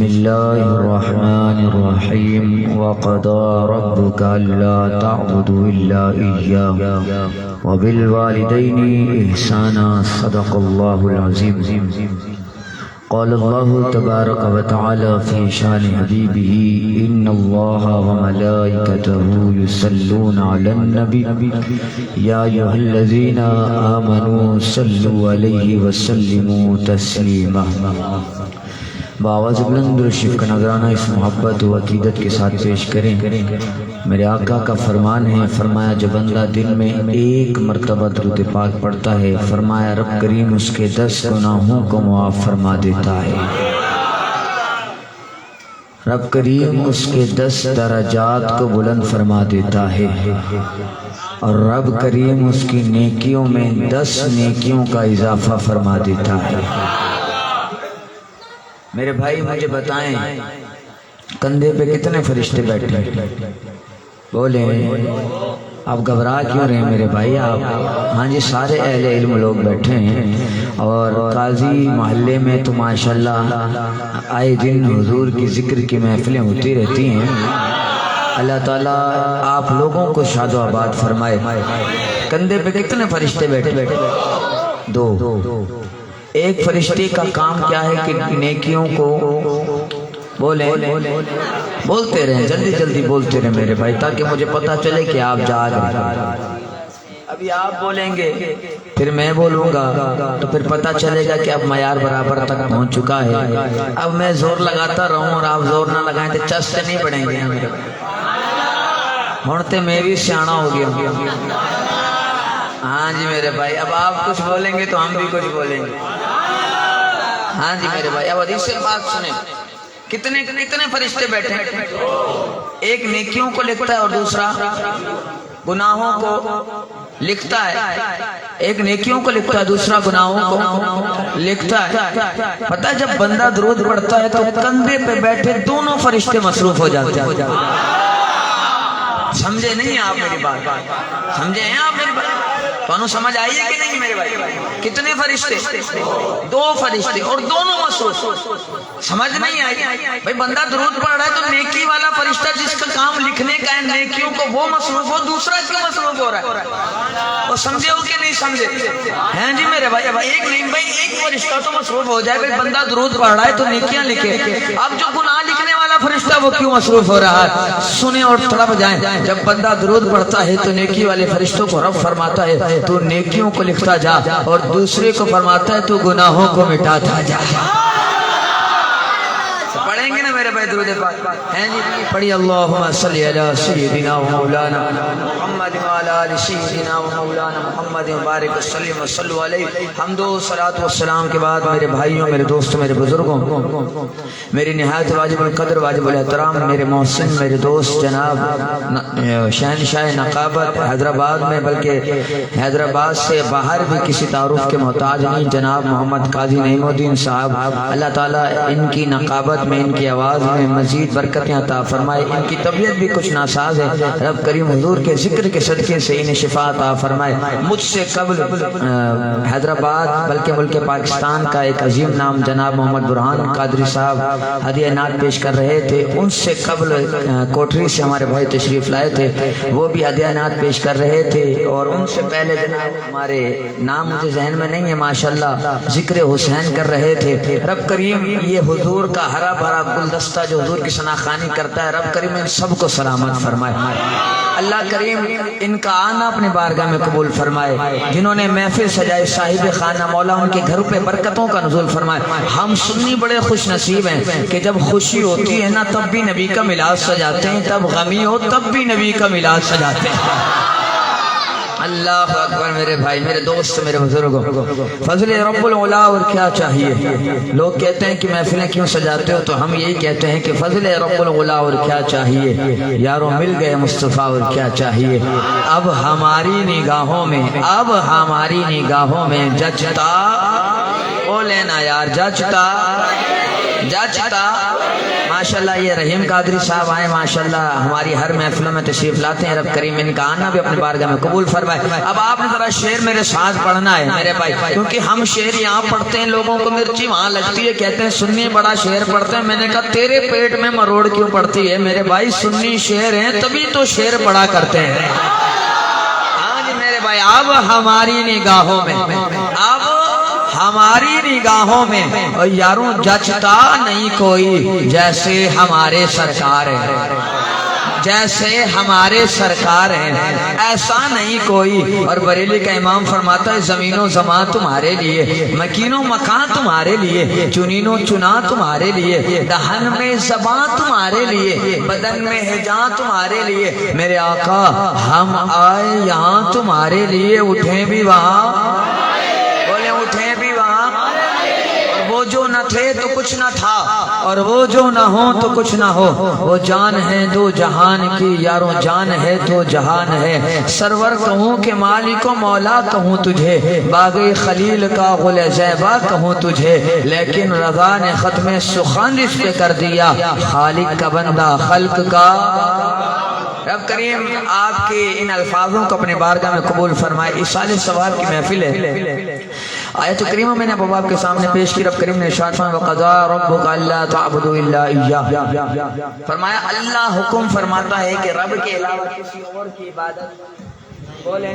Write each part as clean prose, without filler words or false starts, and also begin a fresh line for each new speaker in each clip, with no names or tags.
بسم الله الرحمن الرحيم وقضى ربك ألا تعبدوا إلا إياه وبالوالدين إحسانا صدق الله العظيم قال الله تبارك وتعالى في شان حبيبه إن الله وملائكته يصلون على النبي يا أيها الذين آمنوا صلوا عليه وسلموا تسليما بآواز بلند و شف کا نظرانہ اس محبت و عقیدت کے ساتھ پیش کریں۔ میرے آقا کا فرمان ہے، فرمایا جب بندہ دن میں ایک مرتبہ درود پاک پڑھتا ہے، فرمایا رب کریم اس کے 10 گناہوں کو معاف فرما دیتا ہے، رب کریم اس کے 10 درجات کو بلند فرما دیتا ہے، اور رب کریم اس کی نیکیوں میں 10 نیکیوں کا اضافہ فرما دیتا ہے۔ میرے بھائی مجھے بتائیں کندھے پہ کتنے فرشتے بیٹھے؟ بولیں، آپ گھبرا کیوں رہے ہیں میرے بھائی؟ آپ ہاں جی سارے اہل علم لوگ بیٹھے ہیں، اور قاضی محلے میں تو ماشاءاللہ آئے دن حضور کی ذکر کی محفلیں ہوتی رہتی ہیں۔ اللہ تعالیٰ آپ لوگوں کو شاد و آباد فرمائے۔ کندھے پہ کتنے فرشتے بیٹھے؟ 2۔ ایک فرشتے کا کام کیا ہے کہ نیکیوں کو بولیں، بولتے رہیں، جلدی جلدی بولتے رہیں میرے بھائی، تاکہ مجھے پتا چلے کہ آپ جاگ رہے ہیں۔ ابھی آپ بولیں گے پھر میں بولوں گا تو پھر پتا چلے گا کہ اب معیار برابر تک پہنچ چکا ہے۔ اب میں زور لگاتا رہوں اور آپ زور نہ لگائیں تو چس سے نہیں پڑیں گے میرے بھائی، ہونتے میں بھی سیانا ہو گیا۔ ہاں جی میرے بھائی، اب آپ کچھ بولیں گے تو ہم بھی کچھ بولیں گے۔ ہاں جی میرے بھائی، اب حدیث سے بات سنیں، کتنے فرشتے بیٹھے ہیں؟ ایک نیکیوں کو لکھتا ہے اور دوسرا گناہوں کو لکھتا ہے۔ ایک نیکیوں کو لکھتا ہے، دوسرا گناہوں کو لکھتا ہے۔ پتہ ہے جب بندہ درود پڑھتا ہے تو کندھے پہ بیٹھے دونوں فرشتے مصروف ہو جاتے ہیں۔ سمجھے نہیں آپ میری بات؟ سمجھے ہیں آپ میری بات؟ تو سمجھ آئی ہے کہ نہیں میرے بھائی؟ کتنے فرشتے؟ 2 فرشتے اور دونوں مصروف۔ سمجھ نہیں آئی؟ بھائی بندہ درود پڑھ رہا ہے تو نیکی والا فرشتہ جس کا کام لکھنے کا ہے نیکیوں کو وہ مصروف ہو، دوسرا کیوں مصروف ہو رہا ہے؟ وہ سمجھے ہو کہ نہیں سمجھے؟ ہیں جی میرے بھائی، اب ایک نہیں بھائی، ایک فرشتہ تو مصروف ہو جائے۔ بھائی بندہ درود پڑھ رہا ہے تو نیکیاں لکھے، اب جو گناہ لکھنے والا فرشتہ وہ کیوں مصروف ہو رہا ہے؟ سنیں اور تڑپ جائیں۔ جب بندہ درود پڑھتا ہے تو نیکی والے فرشتوں کو رب فرماتا ہے تو نیکیوں کو لکھتا جا، اور دوسرے کو فرماتا ہے تو گناہوں کو مٹاتا جا۔ پڑھیں گے نا میرے بھائی درود پاک؟ ہیں جی پڑھی اللہم صلی علی سیدنا و مولانا محمد و علی آل سیدنا و مولانا محمد مبارک وسلم وصلوا علیہ۔ حمد و صلاۃ و السلام کے بعد میرے بھائیوں، میرے دوستوں، میرے بزرگوں، میری نہایت واجب القدر واجب الاحترام میرے محسن، میرے دوست جناب شہنشاہ نقابت حیدرآباد میں، بلکہ حیدرآباد سے باہر بھی کسی تعارف کے محتاج نہیں، جناب محمد قاضی نعیم الدین صاحب، اللہ تعالیٰ ان کی نقابت میں، ان کی آواز میں مزید برکتیں عطا فرمائے۔ ان کی طبیعت بھی کچھ ناساز ہے، رب کریم حضور کے ذکر کے صدقے سے انہیں شفا عطا فرمائے۔ مجھ سے قبل حیدرآباد بلکہ ملک پاکستان کا ایک عظیم نام جناب محمد برہان قادری صاحب ہدیہ نعت پیش کر رہے تھے، ان سے قبل کوٹری سے ہمارے بھائی تشریف لائے تھے، وہ بھی ہدیہ نعت پیش کر رہے تھے، اور ان سے پہلے جناب ہمارے نام مجھے ذہن میں نہیں ہے ماشاءاللہ ذکر حسین کر رہے تھے۔ رب کریم یہ حضور کا ہرا بھرا گلدستہ جو حضور کی شناخوانی کرتا ہے، رب کریم ان سب کو سلامت فرمائے۔ اللہ کریم ان کا آنا اپنے بارگاہ میں قبول فرمائے۔ جنہوں نے محفل سجائے صاحب خانہ، مولا ان کے گھر پہ برکتوں کا نزول فرمائے۔ ہم سنی بڑے خوش نصیب ہیں کہ جب خوشی ہوتی ہے نا تب بھی نبی کا میلاد سجاتے ہیں، تب غمی ہو تب بھی نبی کا میلاد سجاتے ہیں۔ اللہ اکبر میرے بھائی، میرے دوست، میرے بزرگوں، فضل رب العلا اور کیا چاہیے؟ لوگ کہتے ہیں کہ محفلیں کیوں سجاتے ہو، تو ہم یہی کہتے ہیں کہ فضل رب العلا اور کیا چاہیے؟ یاروں مل گئے مصطفیٰ اور کیا چاہیے؟ اب ہماری نگاہوں میں جچتا، بولے نا یار، جچتا جچتا ماشاءاللہ یہ رحیم قادری صاحب آئے ماشاءاللہ ہماری ہر محفلوں میں تشریف لاتے ہیں. رب کریم ان کا آنا بھی اپنے بارگاہ میں قبول فرمائے. اب آپ نے ذرا شعر میرے ساتھ پڑھنا ہے میرے بھائی, کیونکہ ہم شعر یہاں پڑھتے ہیں لوگوں کو مرچی وہاں لگتی ہے, کہتے ہیں سنی بڑا شعر پڑھتے ہیں. میں نے کہا تیرے پیٹ میں مروڑ کیوں پڑتی ہے میرے بھائی, سنی شعر ہیں تبھی تو شعر پڑھا کرتے ہیں. ہاں جی میرے بھائی, اب ہماری نگاہوں میں ہماری نگاہوں میں یاروں جچتا نہیں کوئی جیسے ہمارے سرکار ہیں, جیسے ہمارے سرکار ہیں ایسا نہیں کوئی. اور بریلی کا امام فرماتا ہے زمین و زمان تمہارے لیے, مکین و مکان تمہارے لیے, چنین و چنا تمہارے لیے, دہن میں زبان تمہارے لیے, بدن میں ہجاں تمہارے لیے. میرے آقا ہم آئے یہاں تمہارے لیے, اٹھیں بھی وہاں, بولے اٹھیں بھی وہاں. وہ جو نہ تھے تو کچھ نہ تھا, اور وہ جو نہ ہو تو کچھ نہ ہو. وہ جان ہے دو جہان کی یاروں, جان ہے دو جہان ہے. سرور کہوں کہ مالک و مولا کہوں تجھے, باغی خلیل کا غل زیبا کہوں تجھے, لیکن رضا نے ختم سخن اس پہ کر دیا, خالق کا بندہ خلق کا. رب کریم آپ کے ان الفاظوں کو اپنے بارگاہ میں قبول فرمائے. ایصال ثواب کی محفل ہے. آیت کریمہ میں نے اب آپ کے سامنے پیش کی. رب کریم نے ارشاد فرمایا وَقَضَىٰ رَبُّكَ أَلَّا تَعْبُدُوا إِلَّا إِيَّاهُ, فرمایا اللہ حکم فرماتا ہے کہ رب کے علاوہ کسی اور کی عبادت بولیں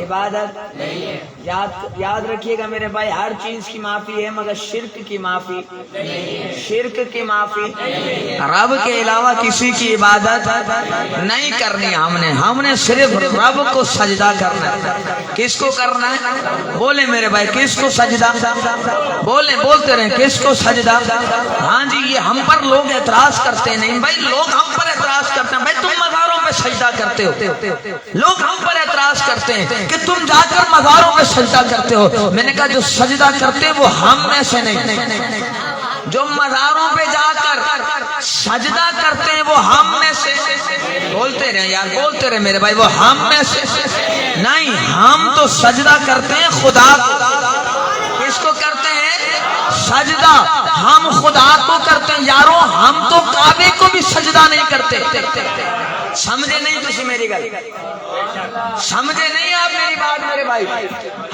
عبادت نہیں ہے. یاد رکھیے گا میرے بھائی, ہر چیز کی معافی ہے مگر شرک کی معافی نہیں, شرک کی معافی. رب کے علاوہ کسی کی عبادت نہیں کرنی. ہم نے صرف رب کو سجدہ کرنا ہے. کس کو کرنا ہے بولیں میرے بھائی, کس کو سجدہ, بولتے رہیں کس کو سجدہ. ہاں جی یہ ہم پر لوگ اعتراض کرتے نہیں بھائی, لوگ ہم پر اعتراض کرتے ہیں بھائی تم مزاروں پہ سجدہ کرتے ہو. لوگ ہم پر اعتراض کرتے ہیں کہ تم جا کر مزاروں پہ سجدہ کرتے ہو. میں نے کہا جو سجدہ کرتے ہیں وہ ہم میں سے نہیں, جو مزاروں پہ جا کر سجدہ کرتے ہیں وہ ہم میں سے. بولتے رہے یار, بولتے رہے میرے بھائی, وہ ہم میں سے نہیں. ہم تو سجدہ کرتے ہیں خدا کو. کس کو کرتے ہیں سجدہ, ہم خدا کو کرتے ہیں یاروں. ہم تو کعبے کو بھی سجدہ نہیں کرتے. سمجھے نہیں تسی میری گل, سمجھے نہیں آپ میری بات میرے بھائی.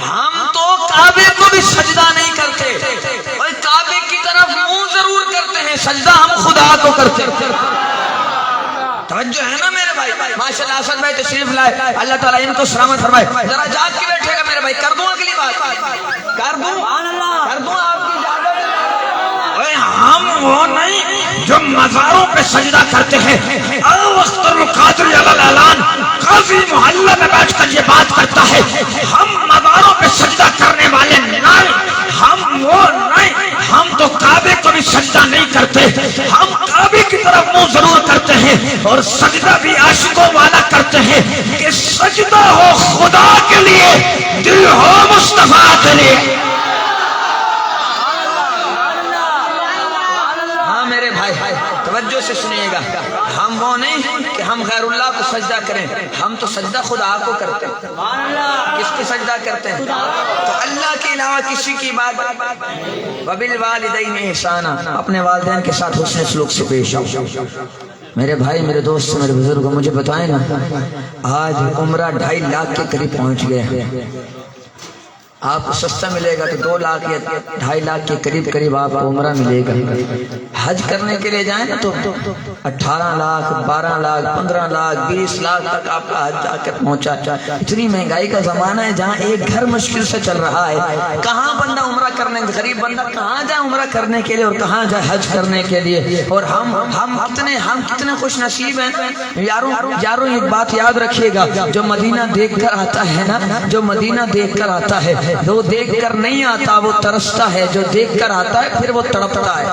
ہم تو کعبے کو بھی سجدہ نہیں کرتے, اور کعبے کی طرف منہ ضرور کرتے ہیں, سجدہ ہم خدا کو کرتے. توجہ ہے نا میرے بھائی. ماشاءاللہ حسن بھائی تشریف لائے, اللہ تعالیٰ ان کو سلامت فرمائے. ذرا جاگ کے بیٹھے گا میرے بھائی, کر دوں اگلی بات, کر دوں آپ کی اجازت. ہم وہ نہیں جو مزاروں پہ سجدہ کرتے ہیں. وقت القادر اعلان قاضی محلہ میں بیٹھ کر یہ بات کرتا ہے, ہم مزاروں پہ سجدہ کرنے والے نہیں, ہم وہ نہیں. ہم تو کعبے کو بھی سجدہ نہیں کرتے, ہم کعبے کی طرف منہ ضرور کرتے ہیں, اور سجدہ بھی عاشقوں والا کرتے ہیں کہ سجدہ ہو خدا کے لیے, دل ہو مصطفیٰ کے لیے. توجہ سے سنیے گا, ہم وہ نہیں کہ ہم غیر اللہ کو سجدہ کریں, ہم تو سجدہ خدا کو کرتے ہیں. کس کو سجدہ کرتے ہیں؟ تو اللہ کے علاوہ کسی کی عبادت. وبالوالدین احسانا, اپنے والدین کے ساتھ حسن سلوک سے پیش آؤ. میرے بھائی, میرے دوست, میرے بزرگ, مجھے بتائیں نا, آج عمرہ 2.5 لاکھ کے قریب پہنچ گئے. آپ کو سستا ملے گا تو 2 لاکھ یا 2.5 لاکھ کے قریب آپ کو عمرہ ملے گا. حج کرنے کے لیے جائیں نا تو 18 لاکھ 12 لاکھ 15 لاکھ 20 لاکھ تک آپ کا حج جا کر پہنچا. اتنی مہنگائی کا زمانہ ہے جہاں ایک گھر مشکل سے چل رہا ہے. کہاں بندہ عمرہ کرنے, غریب بندہ کہاں جائے عمرہ کرنے کے لیے, اور کہاں جائے حج کرنے کے لیے. اور ہم کتنے خوش نصیب ہیں یاروں. ایک بات یاد رکھیے گا, جو مدینہ دیکھ کر آتا ہے نا, جو مدینہ دیکھ کر آتا ہے, جو دیکھ کر نہیں آتا وہ ترستا ہے, جو دیکھ کر آتا ہے پھر وہ تڑپتا ہے,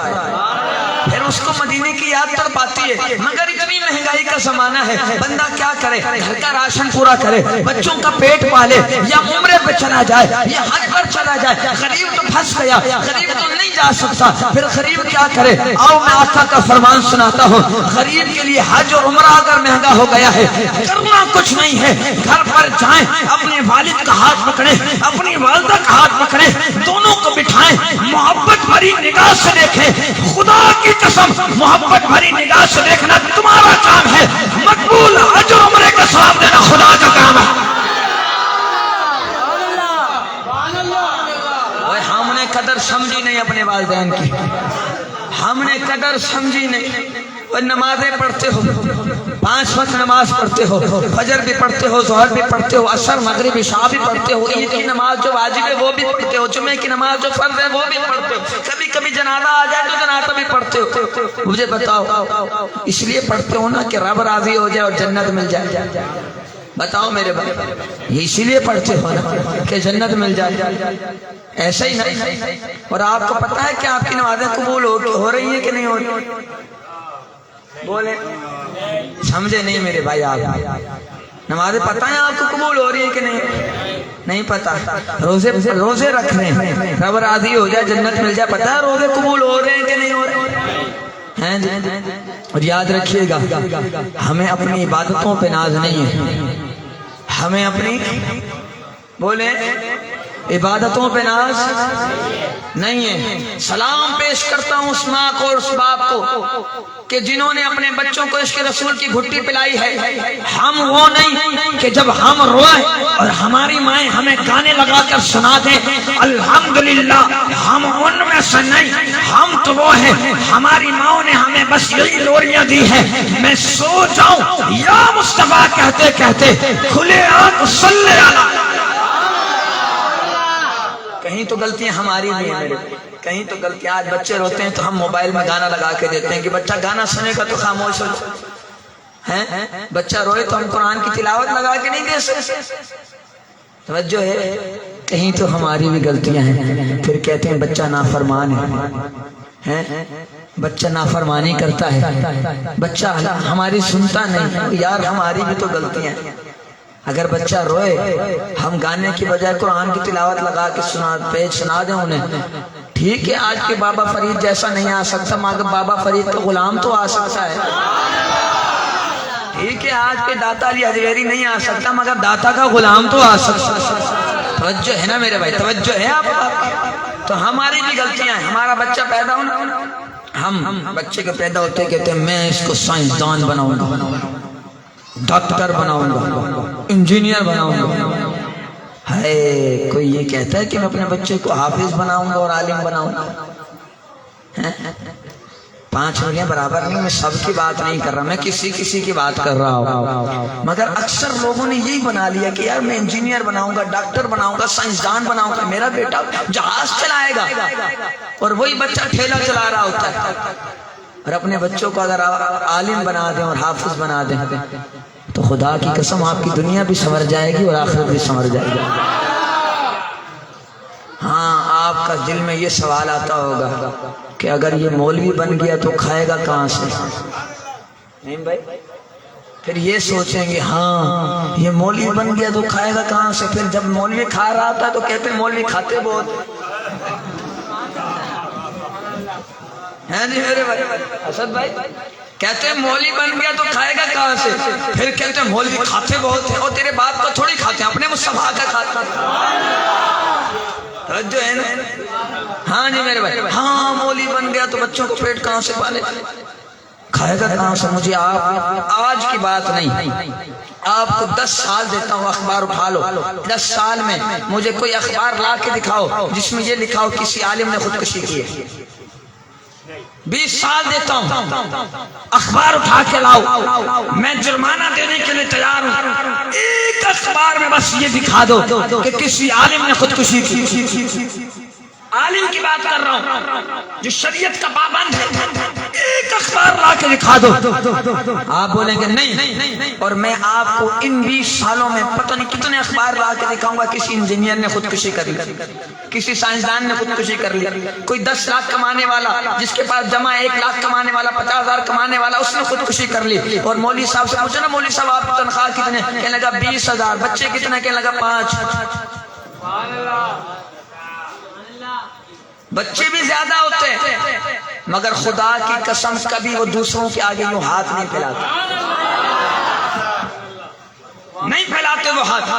پھر اس کو مدینے کی یاد پاتی ہے، مگر اتنی مہنگائی کا زمانہ ہے، بندہ کیا کرے؟ گھر کا راشن پورا کرے، بچوں کا پیٹ پالے، یا عمرے پہ چلا جائے یا حج پر چلا جائے۔ غریب تو پھنس گیا، غریب تو نہیں جا سکتا، پھر غریب کیا کرے؟ آؤ میں آقا کا فرمان سناتا ہوں، غریب کے لیے حج اور عمرہ اگر مہنگا ہو گیا ہے، کرنا کچھ نہیں ہے، گھر پر جائیں، اپنے والد کا ہاتھ پکڑیں، اپنی والدہ کا ہاتھ پکڑیں، دونوں کو بٹھائیں، محبت بھری نگاہ سے دیکھیں۔ خدا کی قسم محبت بھری نگاہ سے دیکھنا تمہارا کام ہے، مقبول حج اور عمرے کا ثواب دینا خدا کا کام ہے۔ ہم نے قدر سمجھی نہیں اپنے والدین کی، ہم نے قدر سمجھی نہیں۔ وہ نمازیں پڑھتے ہو، 5 وقت نماز پڑھتے ہو، فجر بھی پڑھتے ہو، ظہر بھی پڑھتے ہو، عصر مغرب عشاء بھی پڑھتے ہو، عید کی نماز جو واجب ہے وہ بھی پڑھتے ہو، جمعے کی نماز جو فرض ہے وہ بھی پڑھتے ہو، کبھی کبھی جنازہ آ جائے تو جنازہ بھی پڑھتے ہو۔ مجھے بتاؤ اس لیے پڑھتے ہو نا کہ رب راضی ہو جائے اور جنت مل جائے؟ بتاؤ میرے بھائی، یہ اسی لیے پڑھتے ہو نا کہ جنت مل جائے؟ ایسا ہی نہیں؟ اور آپ کو پتا ہے کہ آپ کی نمازیں قبول ہو رہی ہیں کہ نہیں ہو رہی؟ بولے سمجھے نہیں میرے بھائی؟ آپ نمازیں پتہ ہے آپ کو قبول ہو رہی ہے کہ نہیں پتا؟ روزے رکھ رہے ہیں، رب راضی ہو جائے جنت مل جائے، پتہ ہے روزے قبول ہو رہے ہیں کہ نہیں ہو رہے ہیں؟ اور یاد رکھیے گا ہمیں اپنی عبادتوں پہ ناز نہیں ہے، ہمیں اپنی بولے عبادتوں پہ ناز نہیں ہے۔ سلام پیش کرتا ہوں اس ماں کو اور اس باپ کو کہ جنہوں نے اپنے بچوں کو عشق رسول کی گھٹی پلائی ہے۔ ہم وہ نہیں کہ جب ہم روئیں اور ہماری مائیں ہمیں گانے لگا کر سنا دیں الحمدللہ، ہم ان میں سے نہیں، ہم تو وہ ہیں ہماری ماؤں نے ہمیں بس یہی لوریاں دی ہیں، میں سو جاؤں یا مصطفیٰ کہتے کہتے کھلے آنکھ صلی علی۔ کہیں تو غلطیاں ہماری بھی ہیں میرے، کہیں تو غلطیاں۔ آج بچے روتے ہیں تو ہم موبائل میں گانا لگا کے دیتے ہیں کہ بچہ گانا سنے گا تو خاموش ہو جائے، بچہ روئے تو ہم قرآن کی تلاوت لگا کے نہیں دے سکتے۔ توجہ ہے، کہیں تو ہماری بھی غلطیاں ہیں، پھر کہتے ہیں بچہ نافرمان ہے، بچہ نافرمانی کرتا ہے، بچہ ہماری سنتا نہیں۔ یار ہماری بھی تو غلطیاں ہیں۔ اگر بچہ روئے ہم گانے کی بجائے قرآن کی تلاوت لگا کے سنا دیں انہیں، ٹھیک ہے آج کے بابا فرید جیسا نہیں آ سکتا مگر بابا فرید کا غلام تو آ سکتا ہے، ٹھیک ہے آج کے داتا علی حجویری نہیں آ سکتا مگر داتا کا غلام تو آ سکتا ہے۔ توجہ ہے نا میرے بھائی، توجہ ہے آپ؟ تو ہماری بھی غلطیاں ہیں۔ ہمارا بچہ پیدا ہونا، ہم بچے کے پیدا ہوتے کہتے ہیں میں اس کو سائنسدان بناؤں گا، ڈاکٹر بناؤں گا، انجینئر بناؤں گا۔ ہے کوئی یہ کہتا ہے کہ میں اپنے بچے کو حافظ بناؤں گا اور عالم بناؤں گا؟ 5 انگلیاں برابر نہیں، میں سب کی بات نہیں کر رہا، میں کسی کی بات کر رہا ہوں۔ مگر اکثر لوگوں نے یہی بنا لیا کہ یار میں انجینئر بناؤں گا، ڈاکٹر بناؤں گا، سائنسدان بناؤں گا، میرا بیٹا جہاز چلائے گا، اور وہی بچہ ٹھیلا چلا رہا ہوتا ہے۔ اور اپنے بچوں کو اگر عالم بنا دیں اور حافظ بنا دیں تو خدا کی قسم آپ کی دنیا بھی سنور جائے گی اور آخرت بھی سنور جائے گی۔ ہاں آپ کا دل میں یہ سوال آتا ہوگا کہ اگر یہ مولوی بن گیا تو کھائے گا کہاں سے؟ نہیں بھائی، پھر یہ سوچیں گے ہاں یہ مولوی بن گیا تو کھائے گا کہاں سے؟ پھر جب مولوی کھا رہا تھا تو کہتے ہیں مولوی کھاتے بہت ہیں جی میرے بھائی اسد بھائی، کہتے ہیں مولوی بن گیا تو کھائے گا کہاں سے؟ پھر کہتے ہیں مولوی کھاتے بہت ہیں، اور تیرے باپ کا تھوڑی کھاتے ہیں، اپنے مصطفیٰ کا کھاتے ہیں۔ توجہ ہے نا؟ ہاں جی میرے بھائی، ہاں مولوی بن گیا تو بچوں کو پیٹ کہاں سے پالے، کھائے گا کہاں سے؟ مجھے آپ آج کی بات نہیں، آپ کو 10 سال دیتا ہوں، اخبار اٹھا لو، 10 سال میں مجھے کوئی اخبار لا کے دکھاؤ جس میں یہ لکھا ہو کسی عالم نے خودکشی کی ہے۔ 20 سال دیتا ہوں، اخبار اٹھا کے لاؤ، میں جرمانہ دینے کے لیے تیار ہوں، ایک اخبار میں بس یہ دکھا دو کہ کسی عالم نے خودکشی کی۔ عالم کی بات کر رہا ہوں جو شریعت کا پابند ہے، ایک اخبار لا کے دکھا دو. آپ بولیں گے نہیں, اور میں آپ کو ان 20 سالوں میں پتہ نہیں کتنے اخبار لا کے دکھاؤں گا کسی انجینئر نے خودکشی کر لی, کسی سائنسدان نے خودکشی کر لی, کوئی 10 لاکھ کمانے والا, جس کے پاس جمع 1 لاکھ کمانے والا, 50,000 کمانے والا, اس نے خودکشی کر لی. اور مولوی صاحب سے پوچھا نا مولوی صاحب آپ کی تنخواہ کتنے, کہنے لگا 20,000. بچے کتنے, کہنے لگا 5. بچے بھی زیادہ ہوتے ہیں, مگر خدا کی قسم کبھی وہ دوسروں کے آگے یوں ہاتھ نہیں پھیلاتے, نہیں پھیلاتے وہ ہاتھ.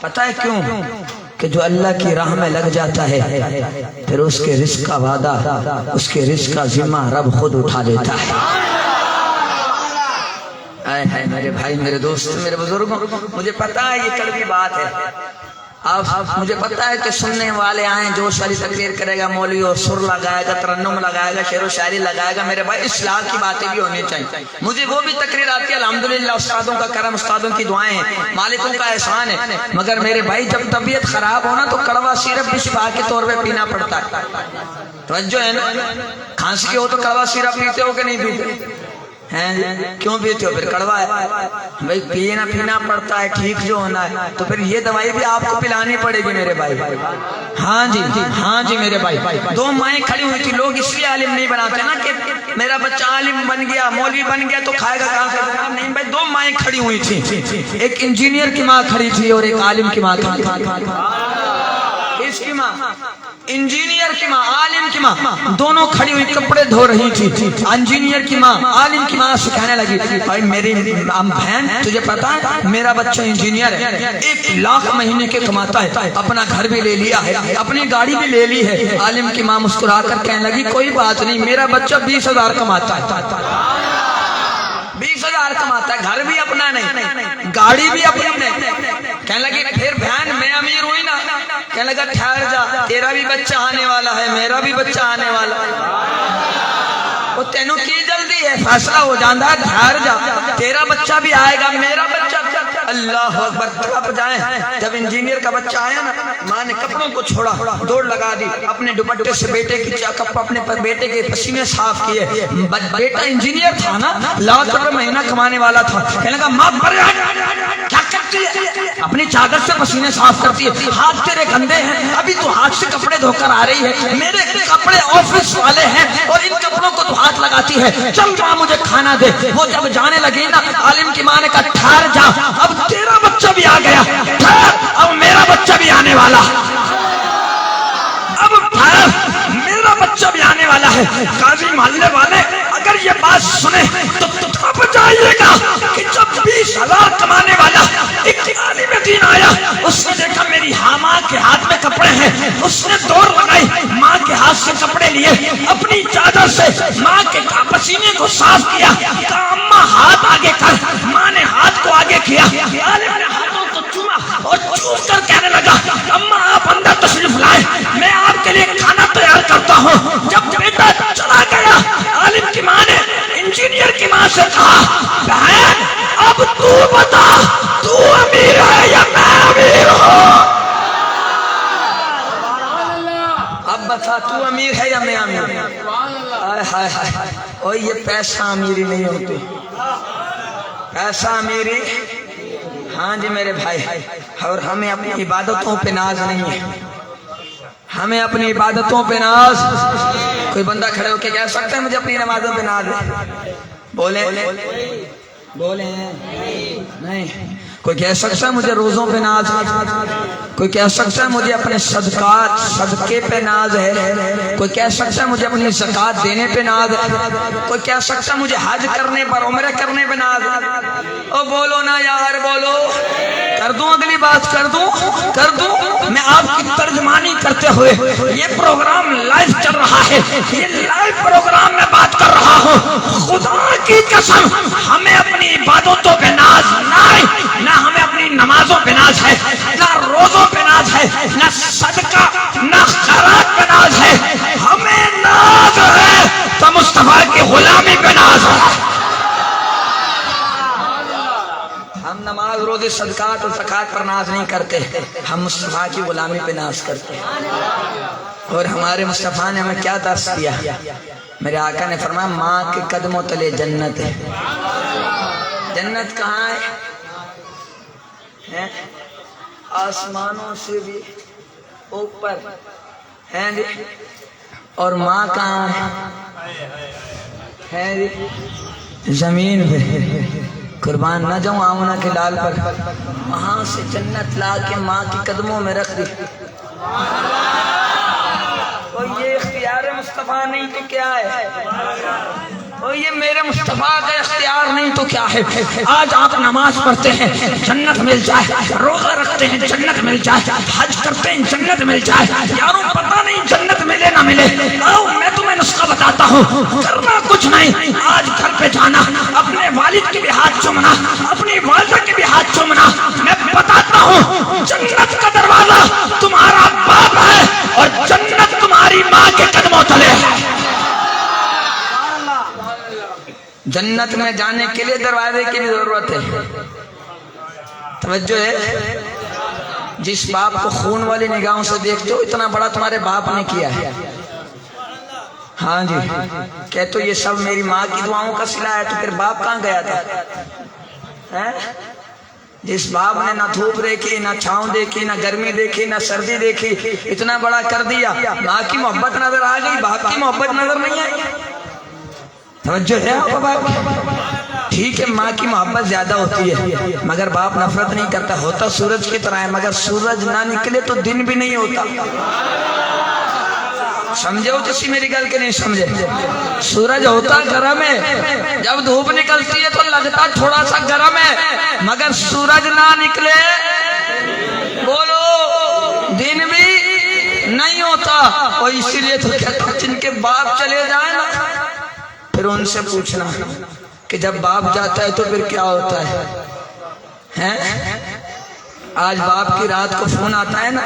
پتہ ہے کیوں؟ کہ جو اللہ کی راہ میں لگ جاتا ہے پھر اس کے رزق کا وعدہ, اس کے رزق کا ذمہ رب خود اٹھا لیتا ہے. اے میرے بھائی, میرے دوست, میرے بزرگوں, مجھے پتا ہے یہ کڑوی بات ہے. مجھے پتا ہے کہ سننے والے آئیں, جوش والی تقریر کرے گا مولوی, اور سر لگائے گا, ترنم لگائے گا, شعر و شاعری لگائے گا. میرے بھائی اصلاح کی باتیں بھی ہونی چاہیے. مجھے وہ بھی تقریر آتی ہے, الحمدللہ استادوں کا کرم, استادوں کی دعائیں ہیں, مالکوں کا احسان ہے. مگر میرے بھائی جب طبیعت خراب ہونا تو کڑوا سیرپ بھی شفا کے طور پہ پینا پڑتا ہے. توجہ ہے نا, کھانسی ہو تو کڑوا سیرپ پیتے ہو کہ نہیں پیتے ہیں؟ کیوں پیتے ہو؟ پھر کڑوا ہے بھائی, پینا پڑتا ہے ٹھیک جو ہونا ہے, تو پھر یہ دوائی بھی آپ کو پلانی پڑے گی میرے بھائی. ہاں جی میرے بھائی. 2 مائیں کھڑی ہوئی تھی. لوگ اس لیے عالم نہیں بناتے نا کہ میرا بچہ عالم بن گیا, مولوی بن گیا تو کھائے گا کہاں سے. نہیں بھائی, 2 مائیں کھڑی ہوئی تھی, ایک انجینئر کی ماں کھڑی تھی اور ایک عالم کی ماں کھڑی تھی. اس کی ماں, انجینئر کی ماں, عالم کی ماں, دونوں کھڑی ہوئی کپڑے دھو رہی تھی. انجینئر کی ماں عالم کی ماں سے کہنے لگی, بھائی میری بہن تجھے پتا ہے میرا بچہ انجینئر ہے, 1 لاکھ مہینے کے کماتا ہے, اپنا گھر بھی لے لیا ہے, اپنی گاڑی بھی لے لی ہے. عالم کی ماں مسکرا کر کہنے لگی, کوئی بات نہیں, میرا بچہ 20,000 کماتا ہے. 20,000 کماتا ہے, گھر بھی اپنا نہیں, گاڑی بھی اپنی نہیں. کہنے لگی پھر بہن میں امیر ہوئی نا. کہنے لگا ٹھہر جا, تیرا بھی بچہ آنے والا ہے, میرا بھی بچہ آنے والا ہے. وہ تینوں کی جلدی ہے, فیصلہ ہو جاندہ ہے, ٹھہر جا, تیرا بچہ بھی آئے گا, میرا بچہ. اللہ اکبر, تھپ جائیں. جب انجینئر کا بچہ آیا نا, ماں نے کپڑوں کو چھوڑا, دوڑ لگا دی, اپنے دوپٹے سے بیٹے کی اپنے بیٹے کے پسینے صاف کیے. بیٹا انجینئر تھا نا, ₹1,00,000 مہینہ کمانے والا تھا. کہنے لگا ماں کیا کرتی ہے, اپنی چادر سے پسینے صاف کرتی ہے, ہاتھ تیرے گندے ہیں, ابھی تو ہاتھ سے کپڑے دھو کر آ رہی ہے, میرے کپڑے آفس والے ہیں اور ان کپڑوں کو تو ہاتھ لگاتی ہے, چل ماں مجھے کھانا دے. وہ جب جانے لگی نا, عالم کی ماں نے کہا ٹھہر جا, اب تیرا بچہ بھی آ گیا, اب میرا بچہ بھی آنے والا, اب میرا بچہ بھی آنے والا ہے. قاضی محلے والے اگر یہ بات سنے تو تھپ جائیے گا کہ جب 20,000 کمانے والا ایک عالم دین آیا, اس نے دیکھا میری ماں کے ہاتھ میں کپڑے ہیں, اس نے دوڑ لگائی, ماں کے ہاتھ سے کپڑے لیے, اپنی چادر سے ماں کے پسینے کو صاف کیا, کہا اماں ہاتھ آگے کر. ماں نے ہاتھ کو آگے کیا, عالم نے ہاتھوں کو چوما اور چوم کر کہنے لگا اماں آپ اندر تشریف لائیں, میں آپ کے لیے کھانا تیار کرتا ہوں. جب بیٹا چلا گیا, عالم کی ماں نے انجینئر کی ماں سے کہا, بہن اب تو بتا, تو امیر ہے یا میں امیر ہوں؟ اب بتا, تو امیر ہے یا میں امیر ہوں؟ اور یہ پیسہ امیری نہیں ہوتی, پیسہ امیری. ہاں جی میرے بھائی, اور ہمیں اپنی عبادتوں پہ ناز نہیں ہے, ہمیں اپنی عبادتوں پہ ناز. کوئی بندہ کھڑے ہو کے کہہ سکتا ہے مجھے اپنی نمازوں پہ ناز ہے؟ بولیں نہیں. کوئی کہہ سکتا ہے مجھے روزوں پہ ناز ہے؟ کوئی کہہ سکتا ہے مجھے اپنے صدقات صدقے پہ ناز ہے؟ کوئی کہہ سکتا ہے مجھے اپنی زکوٰۃ دینے پہ ناز ہے؟ کوئی کہہ سکتا ہے مجھے حج کرنے پر عمرہ کرنے پہ ناز ہے؟ او بولو نا یار, بولو. کر دوں اگلی بات, کر دوں میں آپ کی ترجمانی کرتے ہوئے. یہ پروگرام لائیو چل رہا ہے, یہ لائیو پروگرام میں بات کر رہا ہوں. خدا کی قسم ہمیں اپنی عبادتوں پہ ناز نہیں, نہ ہمیں اپنی نمازوں پہ ناز ہے, نہ روزوں پہ ناز ہے, نہ صدقہ نہ خیرات پہ ناز ہے. ہمیں ناز ہے تو مصطفیٰ کی غلامی پہ ناز ہے. ہم نماز روزے صدقات اور زکوٰۃ پر ناز نہیں کرتے, ہم مصطفیٰ کی غلامی پہ ناز کرتے ہیں. اور ہمارے مصطفیٰ نے ہمیں کیا درس دیا؟ میرے آقا نے فرمایا ماں کے قدموں تلے جنت ہے. جنت کہاں ہے؟ آسمانوں سے بھی اوپر ہے جی. اور ماں کہاں ہے جی؟ زمین پہ. قربان نہ جاؤں آمنہ کے لال پر. وہاں سے جنت لا کے ماں کے قدموں میں رکھ دی. اور یہ اختیار مصطفیٰ نہیں تو کیا ہے؟ اور یہ میرے مصطفیٰ کا اختیار نہیں تو کیا ہے؟ آج آپ نماز پڑھتے ہیں جنت مل جائے، روزہ رکھتے ہیں جنت مل جائے، حج کرتے ہیں جنت مل جائے. یاروں پتہ نہیں جنت ملے نہ ملے. آؤ میں تمہیں نسخہ بتاتا ہوں. کرنا کچھ نہیں، آج گھر پہ جانا، اپنے والد کے بھی ہاتھ چومنا، اپنی والدہ کے بھی ہاتھ چومنا. میں بتاتا ہوں جنت کا دروازہ تمہارا باپ ہے اور جنت تمہاری ماں کے قدموں تلے ہے. جنت میں جانے کے لیے دروازے کی بھی ضرورت ہے. توجہ ہے. جس باپ کو خون والی نگاہوں سے دیکھتے ہو اتنا بڑا تمہارے باپ نے کیا ہے. ہاں جی کہ تو یہ سب میری ماں کی دعاؤں کا صلہ ہے. تو پھر باپ کہاں گیا تھا؟ جس باپ نے نہ دھوپ دیکھی، نہ چھاؤں دیکھی، نہ گرمی دیکھی، نہ سردی دیکھی، اتنا بڑا کر دیا. ماں کی محبت نظر آ گئی، باپ کی محبت نظر نہیں آئی. توجہ ہے آپ باپ. ٹھیک ہے ماں کی محبت زیادہ ہوتی ہے مگر باپ نفرت نہیں کرتا. ہوتا سورج کی طرح ہے مگر سورج نہ نکلے تو دن بھی نہیں ہوتا. سمجھے ہو جسی میری گل کے نہیں سمجھے؟ سورج ہوتا گرم ہے، جب دھوپ نکلتی ہے تو لگتا تھوڑا سا گرم ہے مگر سورج نہ نکلے بولو دن بھی نہیں ہوتا. اور اسی لیے تو کہتا ہوں جن کے باپ چلے جائیں نا پھر ان سے پوچھنا کہ جب باپ جاتا ہے تو پھر کیا ہوتا ہے. آج باپ کی رات کو فون آتا ہے نا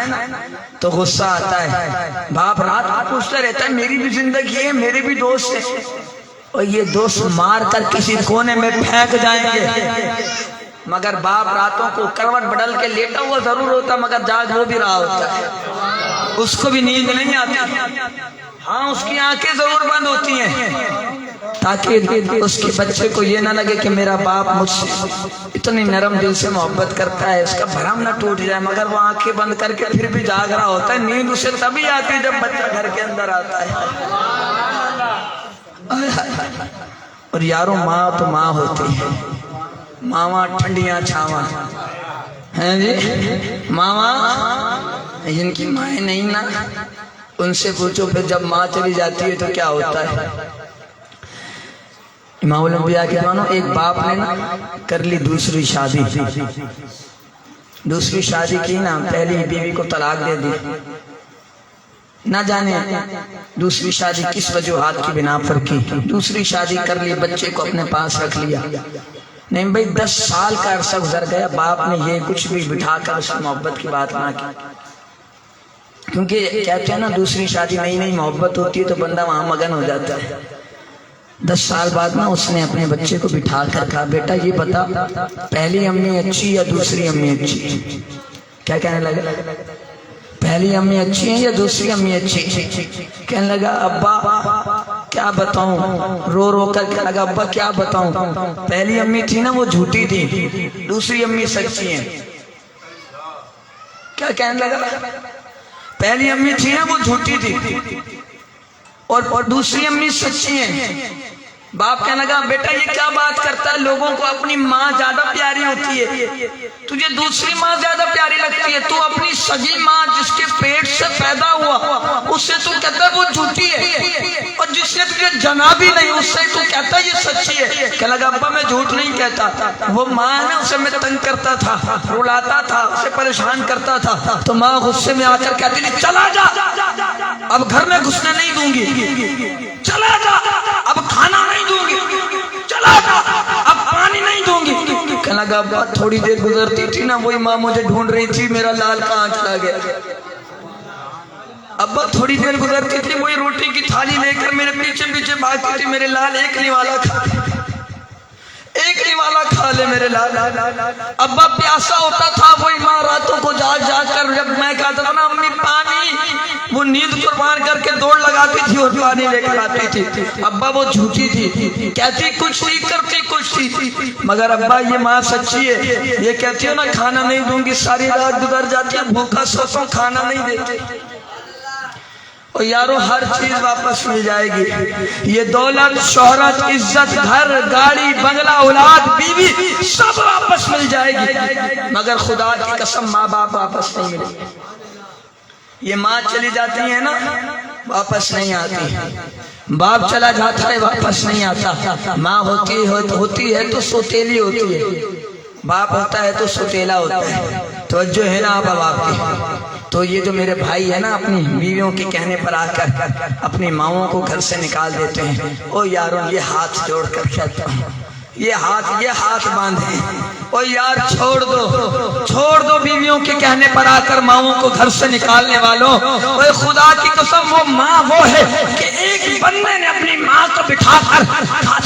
تو غصہ آتا ہے. باپ رات کو پوچھتا رہتا ہے میری بھی زندگی ہے، میرے بھی دوست ہیں. اور یہ دوست مار کر کسی کونے میں پھینک جائیں گے مگر باپ راتوں کو کروٹ بدل کے لیٹا ہوا ضرور ہوتا مگر جاگ وہ بھی رہا ہوتا ہے. اس کو بھی نیند نہیں آتی. ہاں اس کی آنکھیں ضرور بند ہوتی ہیں تاکہ اس کے بچے کو یہ نہ لگے کہ میرا باپ مجھ سے اتنی نرم دل سے محبت کرتا ہے، اس کا بھرم نہ ٹوٹ جائے. مگر وہ آنکھیں بند کر کے پھر بھی جاگ رہا ہوتا ہے. نیند اسے تبھی آتی ہے جب بچہ گھر کے اندر آتا ہے. اور یاروں ماں تو ماں ہوتی ہے. ماواں ٹھنڈیاں چھاواں ہیں جی. ماواں جن کی مائیں نہیں نا ان سے پوچھو پھر جب ماں چلی جاتی ہے تو کیا ہوتا ہے. امام الانبیاء کے مانو ایک باپ نے نا کر لی دوسری شادی. دوسری شادی کی نا پہلی بیوی کو طلاق دے دی. نہ جانے دوسری شادی کس وجوہات کی بنا پر کی. دوسری شادی کر لی، بچے کو اپنے پاس رکھ لیا. نہیں بھائی 10 سال کا عرصہ گزر گیا، باپ نے یہ کچھ بھی بٹھا کر اس کی محبت کی بات نہ کی. کیونکہ کہتے ہیں نا دوسری شادی نئی نئی محبت ہوتی ہے تو بندہ وہاں مگن ہو جاتا ہے. 10 سال بعد نا اس نے اپنے بچے کو بٹھا کر کہا بیٹا یہ بتا پہلی امی اچھی یا دوسری امی اچھی؟ کیا کہنے لگا؟ پہلی امی اچھی ہے یا دوسری امی اچھی؟ کہنے لگا ابا کیا بتاؤں، رو رو کر کہنے لگا ابا کیا بتاؤں، پہلی امی تھی نا وہ جھوٹی تھی، دوسری امی سچی ہیں. کیا کہنے لگا؟ پہلی امی تھی نا وہ جھوٹی تھی اور دوسری امی سچی ہیں. باپ کہنے لگا بیٹا یہ کیا بات کرتا ہے، لوگوں کو اپنی ماں زیادہ پیاری ہوتی ہے، تجھے دوسری ماں زیادہ پیاری لگتی ہے. تو اپنی سگی ماں جس کے پیٹ سے پیدا ہوا اس سے تو کہتا ہے وہ جھوٹی ہے، اور جس نے تجھے جنا بھی نہیں اس سے تو کہتا ہے یہ سچی ہے. کہنے لگا ابا میں جھوٹ نہیں کہتا، وہ ماں ہے نا اسے میں تنگ کرتا تھا، رلاتا تھا، اسے پریشان کرتا تھا تو ماں غصے میں آ کر کہتی تھی چلا جا اب گھر میں گھسنے نہیں دوں گی، چلا جا اب کھانا نہیں دوں گی، چلا جا اب پانی نہیں دوں گی. کہنے لگا ابا تھوڑی دیر گزرتی تھی نا وہی ماں مجھے ڈھونڈ رہی تھی میرا لال کہاں چلا گیا. ابا تھوڑی دیر گزرتی تھی وہی روٹی کی تھالی لے کر میرے پیچھے پیچھے بھاگتی تھی میرے لال ایک نہیں والا کھا دیکھنے والا کھا لے میرے لال. ابا پیاسا ہوتا تھا وہی ماں راتوں کو جاگ جاگ کر جب میں کہتا تھا نا امی پانی, وہ نیند قربان کر کے دوڑ لگاتی تھی اور پانی لے کر آتی تھی. ابا وہ جھوٹی تھی, کہتی کچھ تھی کرتی کچھ تھی, مگر ابا یہ ماں سچی ہے. یہ کہتی ہے نا کھانا نہیں دوں گی, ساری رات گزر جاتی ہے بھوکا سوسوں کھانا نہیں دیتے. اور یارو ہر چیز واپس مل جائے گی, یہ دولت شہرت عزت گھر گاڑی بنگلہ اولاد بیوی سب واپس مل جائے گی, مگر خدا کی قسم ماں باپ واپس نہیں ملے. یہ ماں چلی جاتی ہے نا واپس نہیں آتی, باپ چلا جاتا ہے واپس نہیں آتا. ماں ہوتی ہے تو سوتیلی ہوتی ہے, باپ ہوتا ہے تو سوتیلا ہوتا ہے. توجہ ہے نا آپ باپ کی. تو یہ جو میرے بھائی ہے نا اپنی بیویوں کے کہنے پر آ کر اپنی ماؤں کو گھر سے نکال دیتے ہیں. او یاروں یہ ہاتھ جوڑ کر کہتا ہوں, یہ ہاتھ باندھے. او یار چھوڑ دو بیویوں کے کہنے پر آ کر ماؤں کو گھر سے نکالنے والوں. اوے خدا کی قسم وہ ماں وہ ہے کہ ایک بندے نے اپنی ماں کو بٹھا کر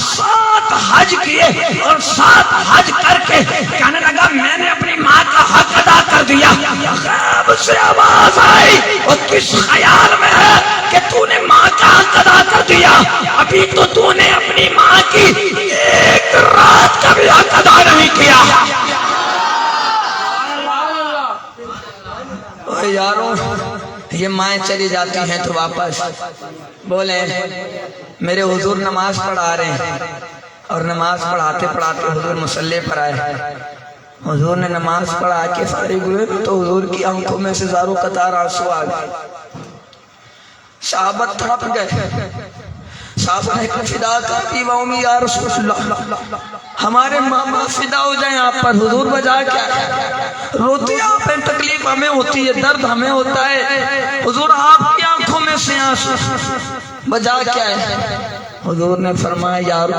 7 حج کیے اور 7 حج کر کے کہنے لگا میں نے اپنی ماں کا حق ادا کر دیا. غیب سے آواز آئی, اور کس خیال میں ہے کہ تو نے ماں کا حق ادا کر دیا, ابھی تو نے اپنی ماں کی ایک رات کا بھی حق ادا نہیں کیا. اوہ یاروں یہ مائیں چلی جاتی ہیں تو واپس بولیں میرے حضور نماز پڑھا رہے ہیں, اور نماز پڑھاتے پڑھاتے حضور مصلی پر آئے. حضور نے نماز پڑھا کے فارغ ہوئے تو حضور کی آنکھوں میں سے زاروں قطار آنسو آ گئے. صحابہ تڑپ گئے. صحابہ نے کہا فدا کا بھی وامی یا رسول اللہ, ہمارے ماں باپ فدا ہو جائیں آپ پر. حضور بجا کیا روتی آپ ہیں, تکلیف ہمیں ہوتی ہے, درد ہمیں ہوتا ہے, حضور آپ کی آنکھوں میں سے آنسو, بجا کیا ہے. حضور نے فرمایا یار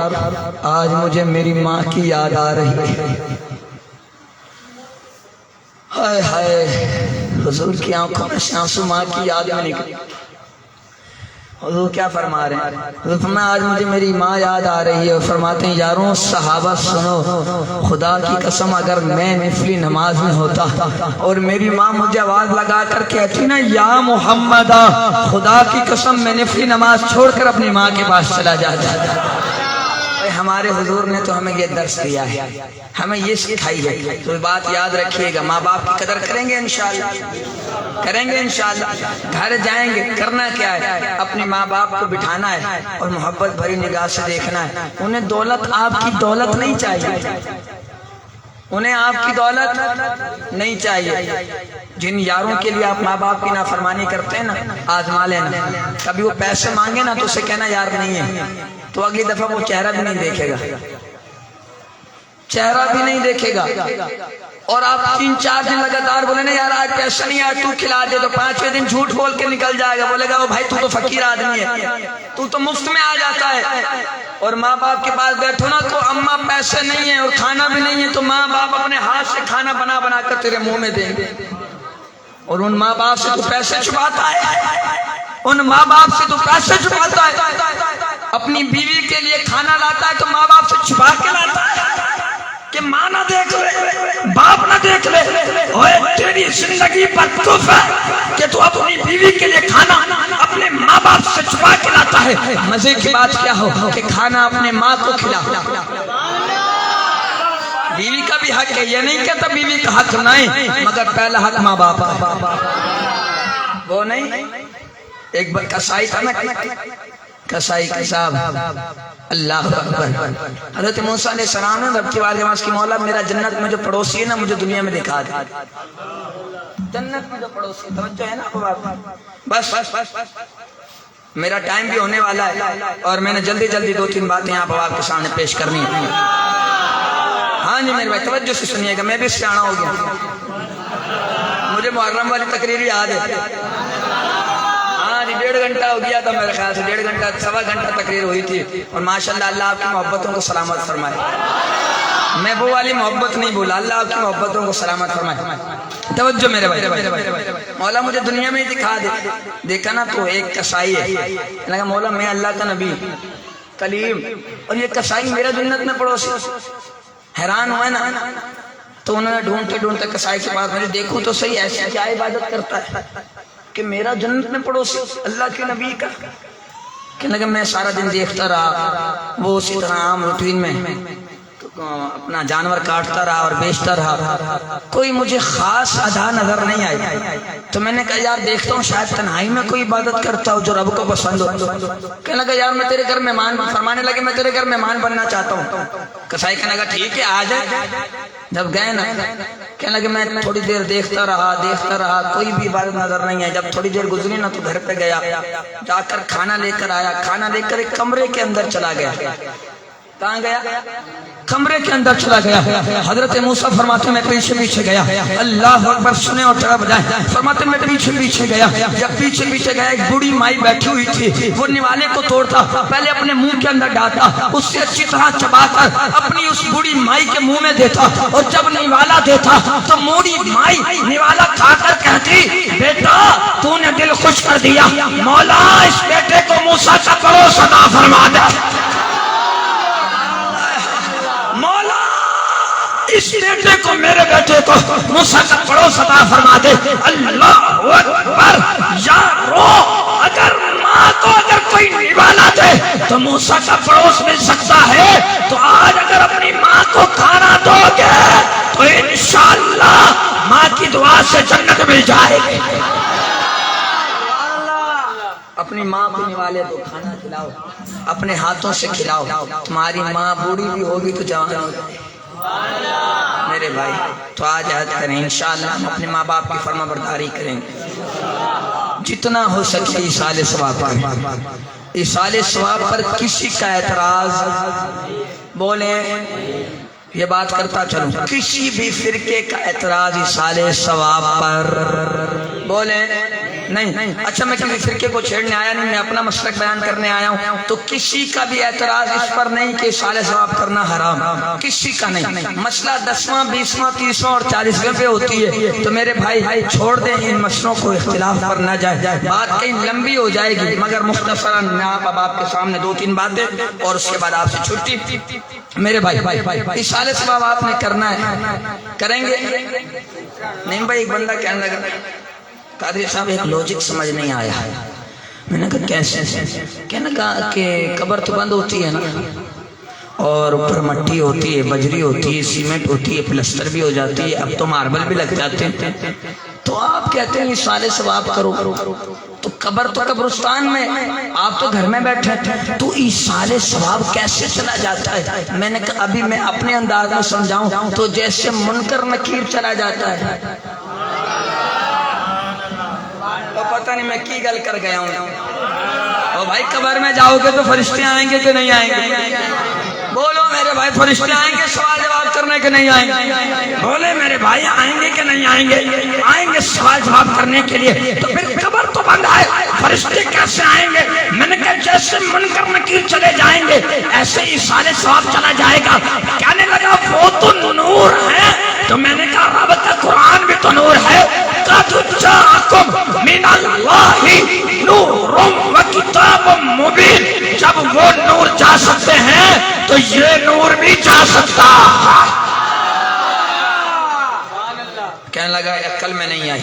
آج مجھے میری ماں کی یاد آ رہی ہے. ہائے ہائے, حضور کی آنکھوں میں سے آنسو ماں کی یاد میں نکلی. حضور کیا فرما رہے ہیں, حضور فرمایا آج مجھے میری ماں یاد آ رہی ہے. اور فرماتے ہیں یاروں صحابہ سنو, خدا کی قسم اگر میں نفلی نماز میں ہوتا اور میری ماں مجھے آواز لگا کر کہتی نا یا محمد, خدا کی قسم میں نفلی نماز چھوڑ کر اپنی ماں کے پاس چلا جاتا. ہمارے حضور نے تو ہمیں یہ درس دیا ہے, ہمیں یہ سکھائی ہے. تو بات یاد رکھیے گا, ماں باپ کی قدر کریں گے انشاءاللہ, کریں گے انشاءاللہ. گھر جائیں گے, کرنا کیا ہے, اپنے ماں باپ کو بٹھانا ہے اور محبت بھری نگاہ سے دیکھنا ہے. انہیں دولت آپ کی دولت نہیں چاہیے, انہیں آپ کی دولت نہیں چاہیے. جن یاروں کے لیے آپ ماں باپ کی نافرمانی کرتے ہیں نا, آزما لینا. کبھی وہ پیسے مانگے نا تو اسے کہنا یار نہیں ہے, تو اگلی دفعہ وہ چہرہ بھی نہیں دیکھے گا, چہرہ بھی نہیں دیکھے گا. اور آپ 3-4 دن لگاتار بولے نا یار آج پیسہ نہیں, آج تو کھلا دے, تو 5ویں دن جھوٹ بول کے نکل جائے گا. بولے گا وہ بھائی تو فقیر آدمی ہے, تو مفت میں آ جاتا ہے. اور ماں باپ کے پاس بیٹھو نا تو اماں پیسے نہیں ہیں اور کھانا بھی نہیں ہے, تو ماں باپ اپنے ہاتھ سے کھانا بنا بنا کر تیرے منہ میں دیں گے. اور ان ماں باپ سے تو پیسے چھپاتا ہے, ان ماں باپ سے تو پیسے چھپاتا ہے. اپنی بیوی کے لیے کھانا لاتا ہے تو ماں باپ سے چھپا کے لاتا ہے کہ ماں نہ دیکھ لے, باپ نہ دیکھ لے. اوے تیری زندگی پر تحفہ ہے کہ تو اپنی بیوی کے لیے کھانا اپنے ماں باپ سے چھپا کے لاتا ہے. مزے کی بات کیا ہو کہ کھانا اپنے ماں کو کھلا. بیوی کا بھی حق ہے, یہ نہیں کہتا بیوی کا حق نہیں, مگر پہلا حق ماں باپ کا. وہ نہیں, ایک بار کسائی تھا نا, کسائی کا صاحب, اللہ اکبر. حضرت موسیٰ علیہ السلام نے رب کی بارگاہ کی مولا میرا جنت میں جو پڑوسی ہے نا مجھے دنیا میں دکھا دے. جنت میں جو پڑوسی, توجہ ہے نا, بس میرا ٹائم بھی ہونے والا ہے اور میں نے جلدی 2-3 باتیں آپ کے سامنے پیش کرنی ہیں. ہاں جی میرے بھائی توجہ سے سنیے گا, میں بھی سیاڑا ہو گیا, مجھے محرم والی تقریر یاد ہے. ہاں جی 1.5 گھنٹہ ہو گیا تھا میرے خیال سے, 1.5 گھنٹہ 1.25 گھنٹہ تقریر ہوئی تھی. اور ماشاءاللہ اللہ آپ کی محبتوں کو سلامت فرمائے. میں وہ والی محبت نہیں بولا, اللہ آپ کی محبتوں کو سلامت فرمائے. توجہ میرے بھائی, مولا مجھے دنیا میں دکھا دے. دیکھا نا تو ایک کسائی ہے, لگا مولا میں اللہ کا نبی کلیم, اور یہ کسائی میرا جنت میں پڑوسی. حیران ہوا نا. تو انہوں نے ڈھونڈتے ڈھونڈتے کسائی کے پاس میں دیکھوں تو صحیح ایسی کیا عبادت کرتا ہے کہ میرا جنت میں پڑوسی اللہ کے نبی کا. کہنے لگا میں سارا دن دیکھتا رہا وہ اسی طرح عام روٹین میں اپنا جانور کاٹتا رہا اور بیچتا رہا, کوئی مجھے خاص ادا نظر نہیں آئی. تو میں نے کہا یار دیکھتا ہوں شاید تنہائی میں کوئی عبادت کرتا ہو جو رب کو پسند ہو. کہنے لگا یار میں تیرے گھر مہمان, فرمانے لگے میں تیرے گھر مہمان بننا چاہتا ہوں. کسائی کہنے لگا ٹھیک ہے آ جائے. جب گئے نا کہنے لگے میں تھوڑی دیر دیکھتا رہا کوئی بھی عبادت نظر نہیں ہے. جب تھوڑی دیر گزری نا تو گھر پہ گیا, جا کر کھانا لے کر آیا, کھانا لے کر ایک کمرے کے اندر چلا گیا. کہاں گیا؟ کمرے کے اندر چلا گیا. حضرت موسیٰ فرماتے میں پیچھے پیچھے گیا. اللہ اکبر سنے اور طرح بجائے. فرماتے میں پیچھے پیچھے گیا. جب پیچھے پیچھے گیا ایک بوڑھی مائی بیٹھی ہوئی تھی. وہ نوالے کو توڑتا, پہلے اپنے منہ کے اندر ڈالتا, اس سے اچھی طرح چبا کر اپنی اس بوڑھی مائی کے منہ میں دیتا, اور جب نوالا دیتا تو بوڑھی مائی نوالا کھا کر کہتی بیٹا تو نے دل خوش کر دیا, مولا اس بیٹے کو موسیٰ کا پڑوس عطا فرما دے. اس بیٹے کو میرے بیٹے کو موسیٰ کا پڑوس عطا فرما دے. اللہ اکبر. یارو اگر ماں کو اگر کوئی نوالا دے تو موسیٰ کا پڑوس مل سکتا ہے, تو آج اگر اپنی ماں کو کھانا دو گے تو انشاءاللہ ماں کی دعا سے جنت مل جائے گی. اپنی ماں کو نوالے دو, کھانا کھلاؤ, اپنے ہاتھوں سے کھلاؤ. تمہاری ماں بوڑھی بھی ہوگی تو جوان ہو جائے میرے بھائی. تو آج عہد کریں انشاءاللہ ہم اپنے ماں باپ کی فرما برداری کریں گے جتنا ہو سکے. ایصال ثواب پر, ایصال ثواب پر کسی کا اعتراض بولیں, یہ بات کرتا چلوں, کسی بھی فرقے کا اعتراض ایصال ثواب پر بولیں نہیں. اچھا میں کسی فرقے کو چھیڑنے آیا نہیں, میں اپنا مسلک بیان کرنے آیا ہوں. تو کسی کا بھی اعتراض اس پر نہیں کہ ایصال ثواب کرنا حرام, کسی کا نہیں. مسئلہ 10واں 20واں 30واں اور 40ویں پہ ہوتی ہے تو میرے بھائی چھوڑ دیں ان مسئلوں کو, اختلاف پر نہ جائے. بات کہیں لمبی ہو جائے گی مگر مختصراً میں آپ کے سامنے 2-3 باتیں اور اس کے بعد آپ سے چھٹی. میرے بھائی ایصال ثواب آپ نے کرنا ہے, کریں گے نہیں. بھائی ایک بندہ کہنے لگا قادری صاحب ایک لوجک سمجھ نہیں آیا. میں نے کہا کیسے؟ کہنے لگا کہ قبر تو بند ہوتی ہے نا, اور اوپر مٹی ہوتی ہے, بجری ہوتی ہے, سیمنٹ ہوتی ہے, پلسٹر بھی ہو جاتی ہے, اب تو ماربل بھی لگ جاتے ہیں, تو آپ کہتے ہیں ایصال ثواب کرو. تو قبر تو قبرستان میں, آپ تو گھر میں بیٹھے, تو ایصال ثواب کیسے چلا جاتا ہے؟ میں نے کہا ابھی میں اپنے انداز میں سمجھاؤں تو جیسے منکر نکیر چلا جاتا ہے. پتہ نہیں میں کی گل کر گیا ہوں. اور بھائی قبر میں جاؤ گے تو فرشتے آئیں گے کہ نہیں آئیں گے؟ بولو میرے بھائی, فرشتے آئیں گے سوال جواب کرنے کے نہیں آئیں گے؟ بولے میرے بھائی آئیں گے کہ نہیں آئیں گے؟ آئیں گے سوال جواب کرنے کے لیے. تو پھر قبر تو بند ہے, فرشتے کیسے آئیں گے؟ میں نے کہا جیسے منکر نکیر چلے جائیں گے ایسے ایصال ثواب چلا جائے گا. کہنے لگا وہ تو نور ہے. تو میں نے کہا رب کا قرآن بھی تو نور ہے. قد جاءکم من اللہ نور و کتاب مبین. جب وہ نور جا سکتے ہیں تو یہ نور بھی جا سکتا. کہنے لگا عقل میں نہیں آئی,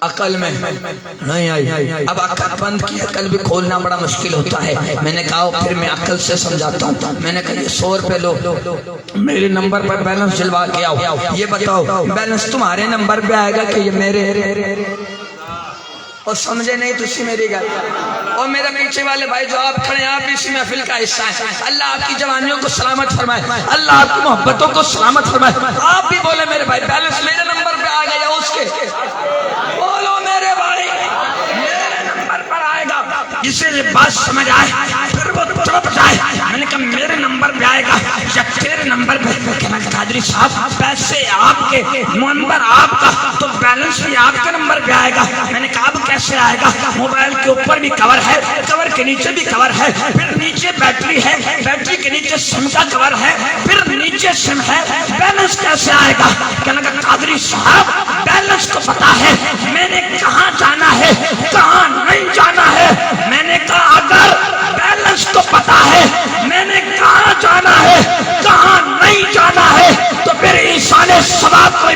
عقل میں نہیں آئی. اب عقل بند کی عقل بھی کھولنا بڑا مشکل ہوتا ہے. میں نے کہا پھر میں عقل سے سمجھاتا ہوں. میں نے کہا 100 روپے لو, میرے نمبر پر بیلنس جلوا کے آؤ. یہ بتاؤ بیلنس تمہارے نمبر پہ آئے گا کہ یہ میرے؟ اور سمجھے نہیں تو اسی میری گل. اور میرے پیچھے والے بھائی جو آپ کھڑے ہیں, آپ بھی اسی محفل کا حصہ ہیں. اللہ آپ کی جوانیوں کو سلامت فرمائے, اللہ آپ کی محبتوں کو سلامت فرمائے. آپ بھی بولے میرے بھائی بیلنس میرے نمبر پہ آ گیا اس کے. بولو میرے بھائی میرے نمبر پر آئے گا. جسے یہ بات سمجھ آئے پھر وہ چپ جائے. میں نے کہا میرے نمبر پہ آئے گا یا تیرے نمبر پہ؟ کہنا قادری صاحب پیسے آپ کے, نمبر آپ کا, تو بیلنس بھی آپ کے نمبر پہ آئے گا. میں نے کہا اب کیسے آئے گا؟ موبائل کے اوپر بھی کور ہے, کور کے نیچے بھی کور ہے, پھر نیچے بیٹری ہے, بیٹری کے نیچے سم کا کور ہے, پھر نیچے سم ہے, بیلنس کیسے آئے گا؟ کہنا قادری صاحب بیلنس تو پتا ہے, میں نے کہاں جانا ہے کہاں نہیں جانا ہے. میں نے کہا اگر بیلنس تو پتا ہے, میں نے کہاں جانا ہے کہاں نہیں جانا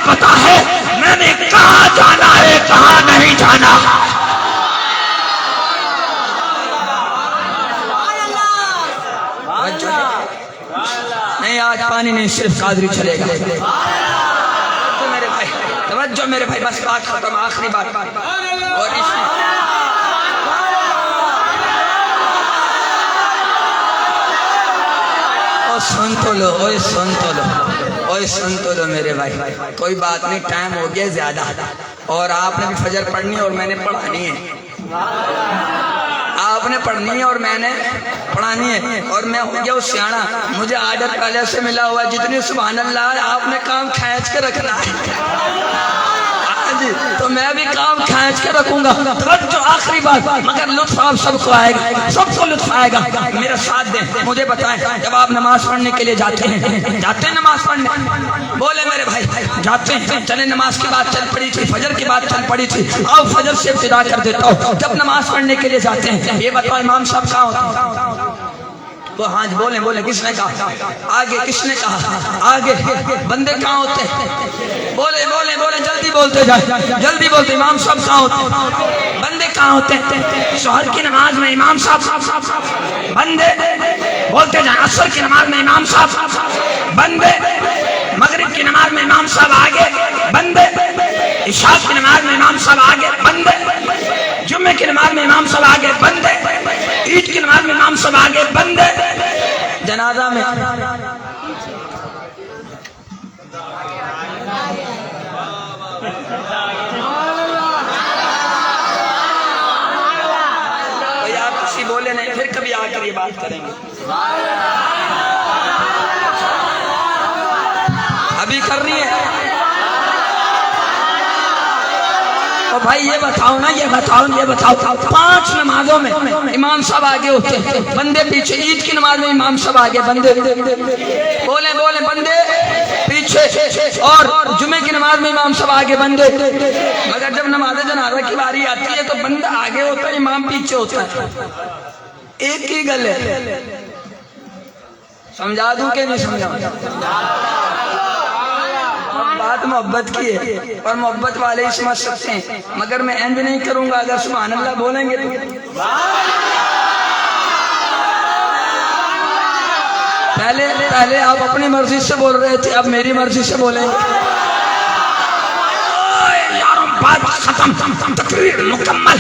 پتا ہے میں نے کہاں جانا ہے کہاں نہیں جانا. نہیں آج پانی نہیں صرف قادری چلے گا. توجہ میرے بھائی بس بات ختم آخری بات. اور سن تو لو اوے سن تو لو اوے سن تو لو میرے بھائی. کوئی بات نہیں ٹائم ہو گیا زیادہ اور آپ نے بھی فجر پڑھنی ہے اور میں نے پڑھانی ہے. آپ نے پڑھنی ہے اور میں نے پڑھانی ہے اور میں ہو گیا اس سیاڑا. مجھے آرڈر پہلے سے ملا ہوا جتنی سبحان اللہ آپ نے کام کھینچ کے رکھنا ہے تو میں بھی کام کھینچ کے رکھوں گا. جو آخری بات مگر لطف آپ سب کو آئے گا سب کو لطف آئے گا. میرا ساتھ دیں مجھے بتائیں جب آپ نماز پڑھنے کے لیے جاتے ہیں نماز پڑھنے بولے میرے بھائی جاتے ہیں چلے نماز کی بات چل پڑی تھی فجر کی بات چل پڑی تھی آؤ فجر سے ابتدا کر دیتا ہوں. جب نماز پڑھنے کے لیے جاتے ہیں یہ بتاؤ امام صاحب کہاں ہوتے ہیں؟ وہ ہاں بولیں بولیں کس نے کہا آگے کس نے کہا آگے بندے کہاں ہوتے ہیں بولیں بولیں بولیں جلدی بولتے جائیں جلدی بولتے. امام صاحب کہاں ہوتے ہیں بندے کہاں ہوتے ہیں ظہر کی نماز میں امام صاحب بندے بولتے جائیں. عصر کی نماز میں امام صاحب بندے مغرب کی نماز میں امام صاحب آگے بندے عشاء کی نماز میں امام صاحب آگے بندے جمعے کی نماز میں امام صاحب آگے بندے عید کی نماز میں امام صاحب آگے بندے جنازہ میں کوئی آپ کسی بولے نہیں پھر کبھی آ کر یہ بات کریں گے. ابھی کرنی ہے تو بھائی یہ بتاؤ نا یہ بتاؤ 5 نمازوں میں امام صاحب آگے ہوتے ہیں بندے پیچھے. عید کی نماز میں امام صاحب آگے بندے بولیں بولیں بندے پیچھے اور جمعے کی نماز میں امام صاحب آگے بندے. مگر جب نماز جنازہ کی باری آتی ہے تو بندہ آگے ہوتا ہے امام پیچھے ہوتا ہے. ایک ہی گل ہے سمجھا دوں کہ نہیں سمجھا. بات محبت کی ہے اور محبت والے اس سمجھ سکتے ہیں مگر میں اینڈ نہیں کروں گا اگر سبحان اللہ بولیں گے تو. پہلے آپ اپنی مرضی سے بول رہے تھے اب میری مرضی سے بولیں گے. بات ختم تقریر مکمل.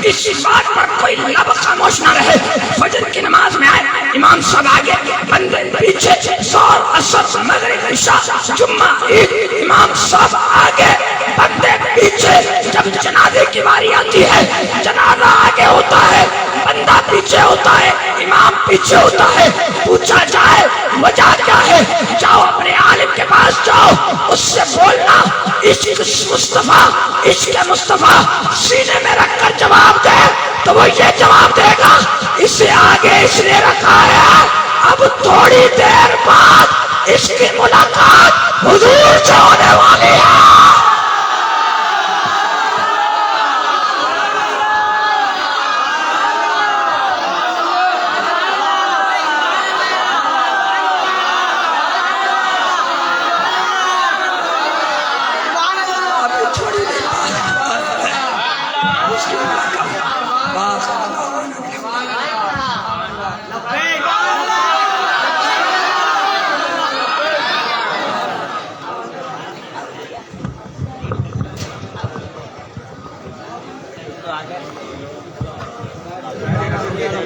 اسی بات پر کوئی لب خاموش نہ رہے. فجر کی نماز میں آئے امام صاحب آگے بندے پیچھے ظہر عصر مغرب عشاء جمعہ عید امام صاحب آگے بندے پیچھے. جب جنازے کی باری آتی ہے جنازہ آگے ہوتا ہے بندہ پیچھے ہوتا ہے امام پیچھے ہوتا ہے. پوچھا جائے وجہ کیا ہے جاؤ اپنے عالم کے پاس جاؤ اس سے بولنا عشق مصطفیٰ عشق مصطفیٰ سینے میں رکھ کر جواب دے تو وہ یہ جواب دے گا اسے آگے اس نے رکھا ہے. اب تھوڑی دیر بعد اس کی ملاقات حضور سے ہونے والی ہے.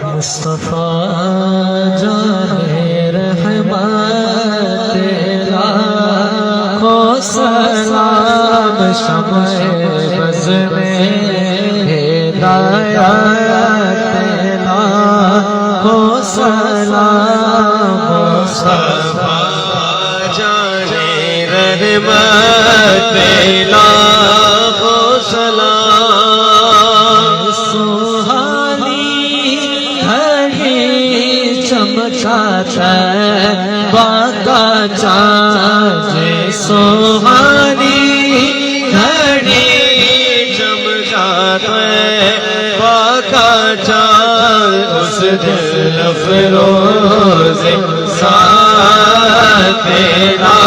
مصطفیٰ جانے رحمت تیرا کو سلام شمع بز میں ہدایت تیرا کو سلام. مصطفیٰ جانے رحمت تیرا کو سلام. باقا چاند سوہانی گھڑی چمکاتا ہے باقا چاند اس دل افروز ساتھ تیرا